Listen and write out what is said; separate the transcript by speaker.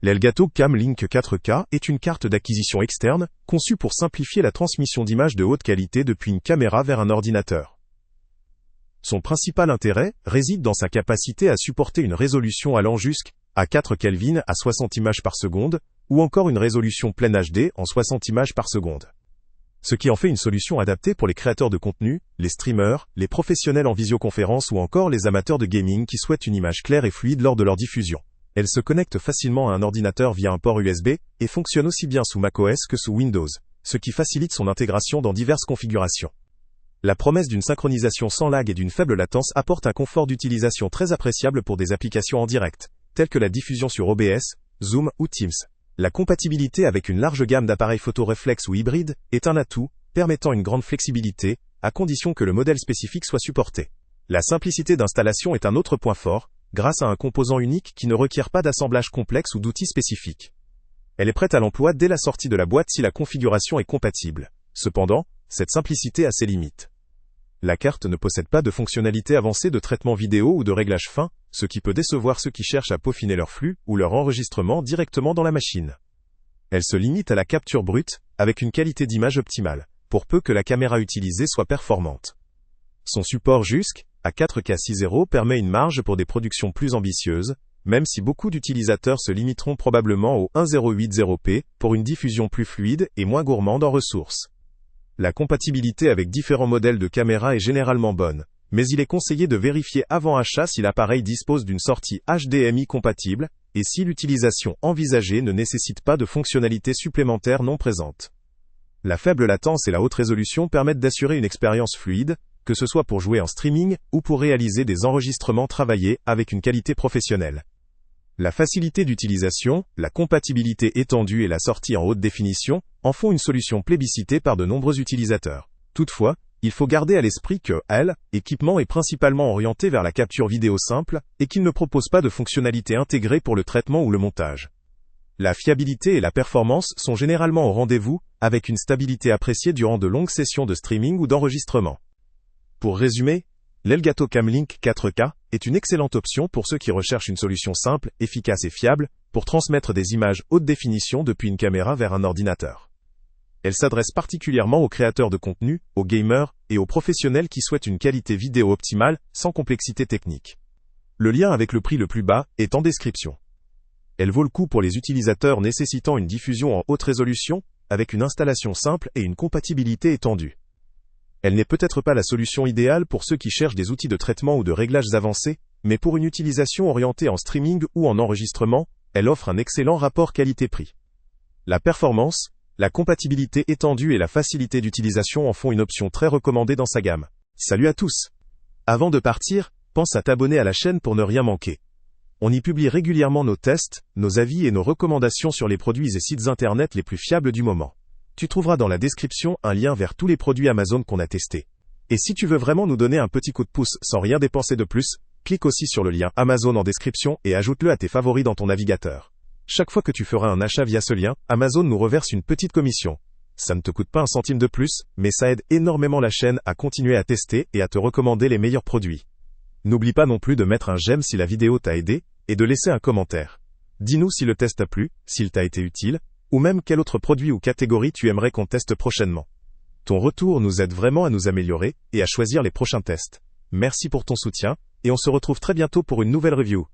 Speaker 1: L'Elgato Camlink 4K est une carte d'acquisition externe, conçue pour simplifier la transmission d'images de haute qualité depuis une caméra vers un ordinateur. Son principal intérêt réside dans sa capacité à supporter une résolution allant jusqu'à 4 Kelvin à 60 images par seconde, ou encore une résolution pleine HD en 60 images par seconde. Ce qui en fait une solution adaptée pour les créateurs de contenu, les streamers, les professionnels en visioconférence ou encore les amateurs de gaming qui souhaitent une image claire et fluide lors de leur diffusion. Elle se connecte facilement à un ordinateur via un port USB et fonctionne aussi bien sous macOS que sous Windows, ce qui facilite son intégration dans diverses configurations. La promesse d'une synchronisation sans lag et d'une faible latence apporte un confort d'utilisation très appréciable pour des applications en direct, telles que la diffusion sur OBS, Zoom ou Teams. La compatibilité avec une large gamme d'appareils photo réflexes ou hybrides est un atout, permettant une grande flexibilité, à condition que le modèle spécifique soit supporté. La simplicité d'installation est un autre point fort, grâce à un composant unique qui ne requiert pas d'assemblage complexe ou d'outils spécifiques. Elle est prête à l'emploi dès la sortie de la boîte si la configuration est compatible. Cependant, cette simplicité a ses limites. La carte ne possède pas de fonctionnalités avancées de traitement vidéo ou de réglage fin, ce qui peut décevoir ceux qui cherchent à peaufiner leur flux ou leur enregistrement directement dans la machine. Elle se limite à la capture brute, avec une qualité d'image optimale, pour peu que la caméra utilisée soit performante. Son support jusqu'à 4K 6.0 permet une marge pour des productions plus ambitieuses, même si beaucoup d'utilisateurs se limiteront probablement au 1080p pour une diffusion plus fluide et moins gourmande en ressources. La compatibilité avec différents modèles de caméra est généralement bonne, mais il est conseillé de vérifier avant achat si l'appareil dispose d'une sortie HDMI compatible, et si l'utilisation envisagée ne nécessite pas de fonctionnalités supplémentaires non présentes. La faible latence et la haute résolution permettent d'assurer une expérience fluide, que ce soit pour jouer en streaming ou pour réaliser des enregistrements travaillés avec une qualité professionnelle. La facilité d'utilisation, la compatibilité étendue et la sortie en haute définition en font une solution plébiscitée par de nombreux utilisateurs. Toutefois, il faut garder à l'esprit que l'équipement est principalement orienté vers la capture vidéo simple et qu'il ne propose pas de fonctionnalités intégrées pour le traitement ou le montage. La fiabilité et la performance sont généralement au rendez-vous, avec une stabilité appréciée durant de longues sessions de streaming ou d'enregistrement. Pour résumer, l'Elgato Camlink 4K est une excellente option pour ceux qui recherchent une solution simple, efficace et fiable pour transmettre des images haute définition depuis une caméra vers un ordinateur. Elle s'adresse particulièrement aux créateurs de contenu, aux gamers et aux professionnels qui souhaitent une qualité vidéo optimale sans complexité technique. Le lien avec le prix le plus bas est en description. Elle vaut le coup pour les utilisateurs nécessitant une diffusion en haute résolution, avec une installation simple et une compatibilité étendue. Elle n'est peut-être pas la solution idéale pour ceux qui cherchent des outils de traitement ou de réglages avancés, mais pour une utilisation orientée en streaming ou en enregistrement, elle offre un excellent rapport qualité-prix. La performance, la compatibilité étendue et la facilité d'utilisation en font une option très recommandée dans sa gamme. Salut à tous! Avant de partir, pense à t'abonner à la chaîne pour ne rien manquer. On y publie régulièrement nos tests, nos avis et nos recommandations sur les produits et sites internet les plus fiables du moment. Tu trouveras dans la description un lien vers tous les produits Amazon qu'on a testés. Et si tu veux vraiment nous donner un petit coup de pouce sans rien dépenser de plus, clique aussi sur le lien Amazon en description et ajoute-le à tes favoris dans ton navigateur. Chaque fois que tu feras un achat via ce lien, Amazon nous reverse une petite commission. Ça ne te coûte pas un centime de plus, mais ça aide énormément la chaîne à continuer à tester et à te recommander les meilleurs produits. N'oublie pas non plus de mettre un j'aime si la vidéo t'a aidé, et de laisser un commentaire. Dis-nous si le test t'a plu, s'il t'a été utile, ou même quel autre produit ou catégorie tu aimerais qu'on teste prochainement. Ton retour nous aide vraiment à nous améliorer et à choisir les prochains tests. Merci pour ton soutien, et on se retrouve très bientôt pour une nouvelle review.